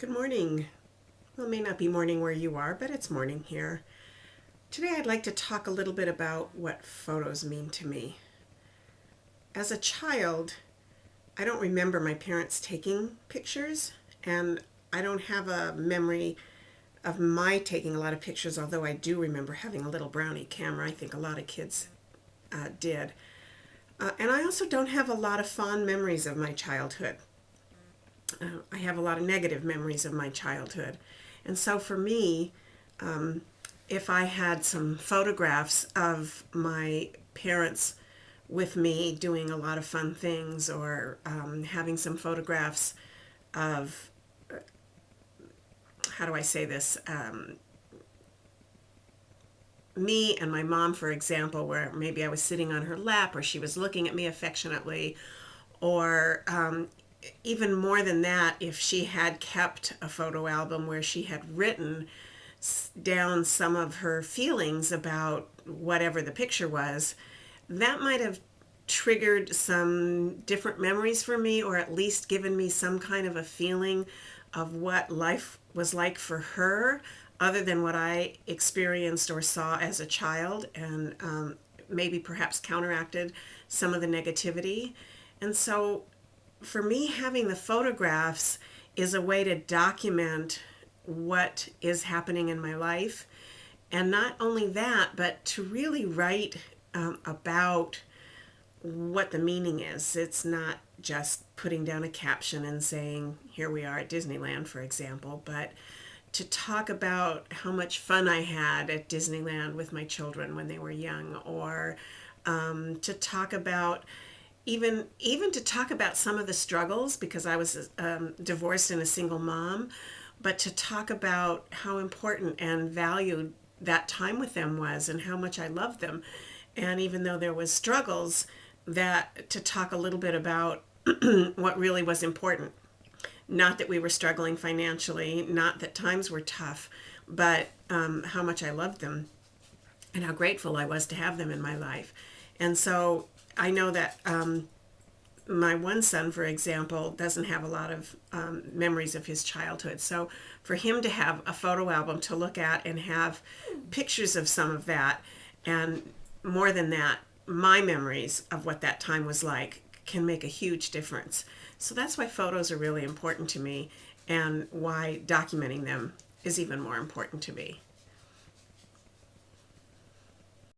Good morning. Well, it may not be morning where you are, but it's morning here. Today I'd like to talk a little bit about what photos mean to me. As a child, I don't remember my parents taking pictures, and I don't have a memory of my taking a lot of pictures, although I do remember having a little brownie camera. I think a lot of kids did. And I also don't have a lot of fond memories of my childhood. I have a lot of negative memories of my childhood. And so for me, if I had some photographs of my parents with me doing a lot of fun things, or having some photographs of, how do I say this, me and my mom, for example, where maybe I was sitting on her lap or she was looking at me affectionately, or even more than that, if she had kept a photo album where she had written down some of her feelings about whatever the picture was, that might have triggered some different memories for me, or at least given me some kind of a feeling of what life was like for her, other than what I experienced or saw as a child, and maybe perhaps counteracted some of the negativity. And so for me, having the photographs is a way to document what is happening in my life. And not only that, but to really write about what the meaning is. It's not just putting down a caption and saying, here we are at Disneyland, for example, but to talk about how much fun I had at Disneyland with my children when they were young, or to talk about even to talk about some of the struggles, because I was divorced and a single mom, but to talk about how important and valued that time with them was, and how much I loved them. And even though there was struggles, that to talk a little bit about what really was important. Not that we were struggling financially, not that times were tough, but how much I loved them and how grateful I was to have them in my life. And so I know that my one son, for example, doesn't have a lot of memories of his childhood. So for him to have a photo album to look at and have pictures of some of that, and more than that, my memories of what that time was like, can make a huge difference. So that's why photos are really important to me, and why documenting them is even more important to me.